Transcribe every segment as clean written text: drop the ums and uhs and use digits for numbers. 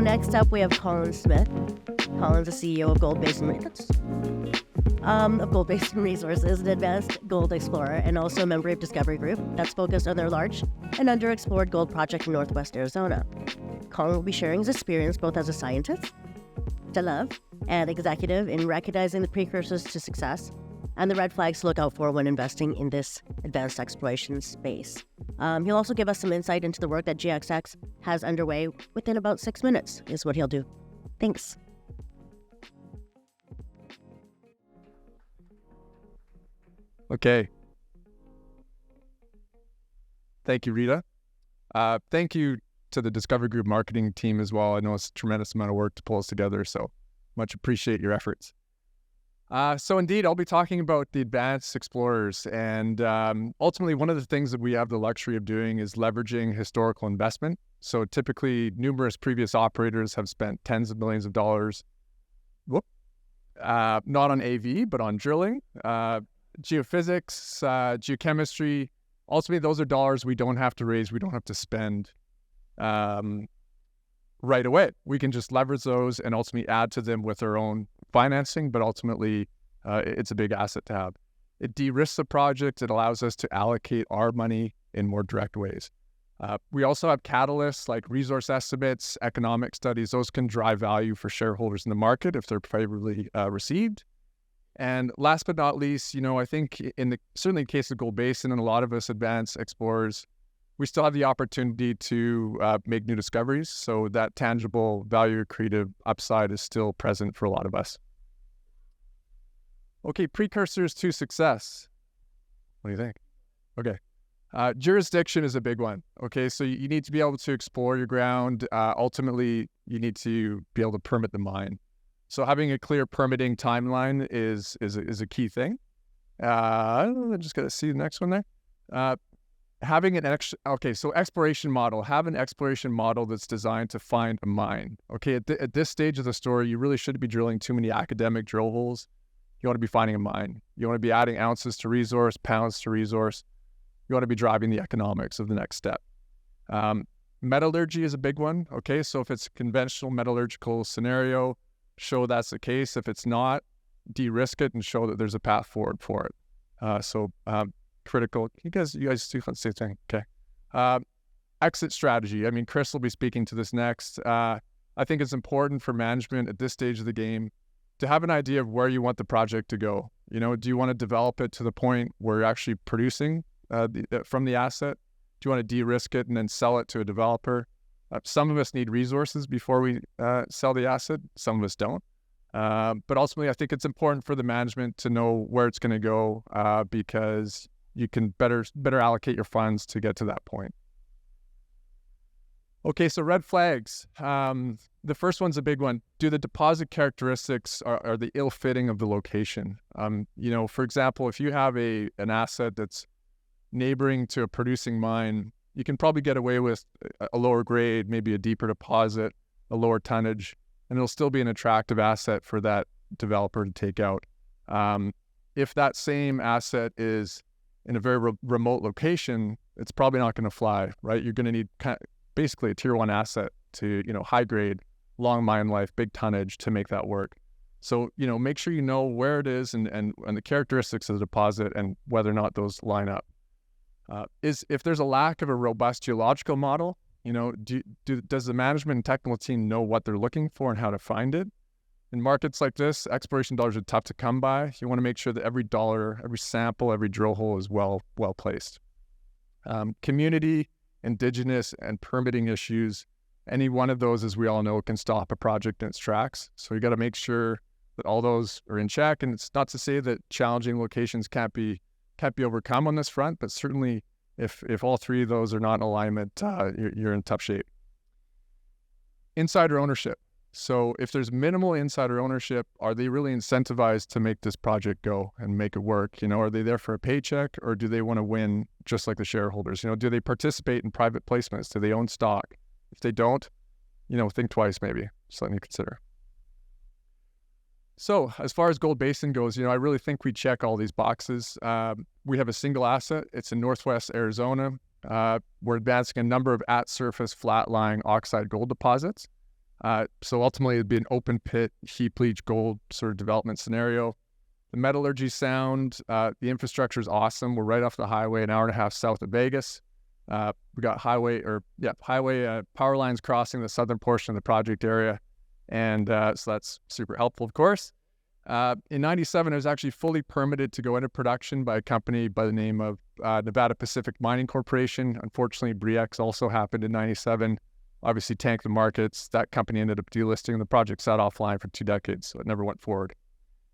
next up, we have Colin Smith. Colin's the CEO of Gold Basin Resources, an advanced gold explorer, and also a member of Discovery Group that's focused on their large and underexplored gold project in Northwest Arizona. Colin will be sharing his experience both as a scientist, to love, and executive in recognizing the precursors to success and the red flags to look out for when investing in this advanced exploration space. He'll also give us some insight into the work that GXX has underway within about 6 minutes, is what he'll do. Thanks. Okay. Thank you, Rita. Thank you to the Discovery Group marketing team as well. I know it's a tremendous amount of work to pull us together, so much appreciate your efforts. So indeed, I'll be talking about the advanced explorers. And ultimately, one of the things that we have the luxury of doing is leveraging historical investment. So typically, numerous previous operators have spent tens of millions of dollars, not on AV, but on drilling, geophysics, geochemistry. Ultimately, those are dollars we don't have to raise, we don't have to spend right away. We can just leverage those and ultimately add to them with our own financing, but ultimately it's a big asset to have. It de-risks the project. It allows us to allocate our money in more direct ways. We also have catalysts like resource estimates, economic studies. Those can drive value for shareholders in the market if they're favorably received. And last but not least, I think certainly in the case of Gold Basin and a lot of us advanced explorers, we still have the opportunity to make new discoveries. So that tangible value accretive upside is still present for a lot of us. Okay, precursors to success. What do you think? Okay. Jurisdiction is a big one. Okay, so you need to be able to explore your ground. Ultimately, you need to be able to permit the mine. So having a clear permitting timeline is a key thing. I'm just going to see the next one there. Having so exploration model. Have an exploration model that's designed to find a mine. Okay, at this stage of the story, you really shouldn't be drilling too many academic drill holes. You want to be finding a mine. You want to be adding ounces to resource, pounds to resource. You want to be driving the economics of the next step. Metallurgy is a big one. Okay, so if it's a conventional metallurgical scenario, show that's the case. If it's not, de-risk it and show that there's a path forward for it. Critical. You guys do the same thing. Okay. Exit strategy. I mean, Chris will be speaking to this next. I think it's important for management at this stage of the game to have an idea of where you want the project to go. Do you want to develop it to the point where you're actually producing from the asset? Do you want to de-risk it and then sell it to a developer? Some of us need resources before we sell the asset. Some of us don't. But ultimately, I think it's important for the management to know where it's going to go because you can better allocate your funds to get to that point. Okay, so red flags. The first one's a big one. Do the deposit characteristics are the ill-fitting of the location? For example, if you have an asset that's neighboring to a producing mine, you can probably get away with a lower grade, maybe a deeper deposit, a lower tonnage, and it'll still be an attractive asset for that developer to take out. If that same asset is in a very remote location, it's probably not going to fly, right? You're going to need basically a tier one asset to, high grade, long mine life, big tonnage to make that work. So, make sure you know where it is and the characteristics of the deposit and whether or not those line up. If there's a lack of a robust geological model, does the management and technical team know what they're looking for and how to find it? In markets like this, exploration dollars are tough to come by. You want to make sure that every dollar, every sample, every drill hole is well placed. Community, indigenous, and permitting issues, any one of those, as we all know, can stop a project in its tracks. So you got to make sure that all those are in check. And it's not to say that challenging locations can't be overcome on this front, but certainly if all three of those are not in alignment, you're in tough shape. Insider ownership. So if there's minimal insider ownership, are they really incentivized to make this project go and make it work? Are they there for a paycheck, or do they want to win just like the shareholders? Do they participate in private placements? Do they own stock? If they don't, think twice maybe. Something to consider. So as far as Gold Basin goes, I really think we check all these boxes. We have a single asset. It's in Northwest Arizona. We're advancing a number of at-surface flat-lying oxide gold deposits. So ultimately, it'd be an open pit, heap leach gold sort of development scenario. The metallurgy sound, the infrastructure is awesome. We're right off the highway, an hour and a half south of Vegas. We got highway power lines crossing the southern portion of the project area. And so that's super helpful, of course. In 97, it was actually fully permitted to go into production by a company by the name of Nevada Pacific Mining Corporation. Unfortunately, GXX also happened in 97. Obviously tanked the markets. That company ended up delisting. The project sat offline for 2 decades, so it never went forward.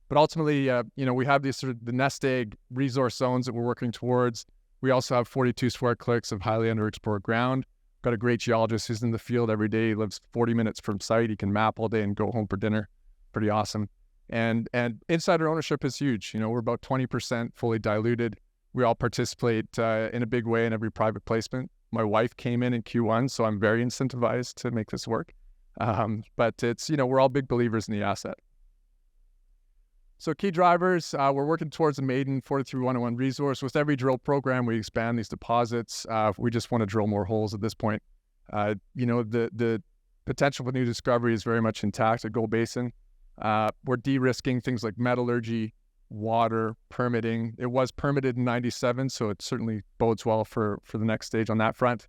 But ultimately, we have these sort of the nest egg resource zones that we're working towards. We also have 42 square kilometers of highly underexplored ground. Got a great geologist who's in the field every day. He lives 40 minutes from site. He can map all day and go home for dinner. Pretty awesome. And insider ownership is huge. We're about 20% fully diluted. We all participate in a big way in every private placement. My wife came in Q1, so I'm very incentivized to make this work. But it's, we're all big believers in the asset. So key drivers, we're working towards a maiden 43101 resource. With every drill program, we expand these deposits. We just want to drill more holes at this point. The potential for new discovery is very much intact at Gold Basin. We're de-risking things like metallurgy, water, permitting. It was permitted in 97, so it certainly bodes well for the next stage on that front.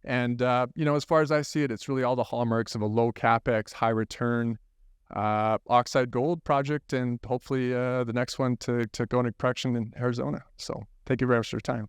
And, as far as I see it, it's really all the hallmarks of a low capex, high return, oxide gold project, and hopefully the next one to go into production in Arizona. So thank you very much for your time.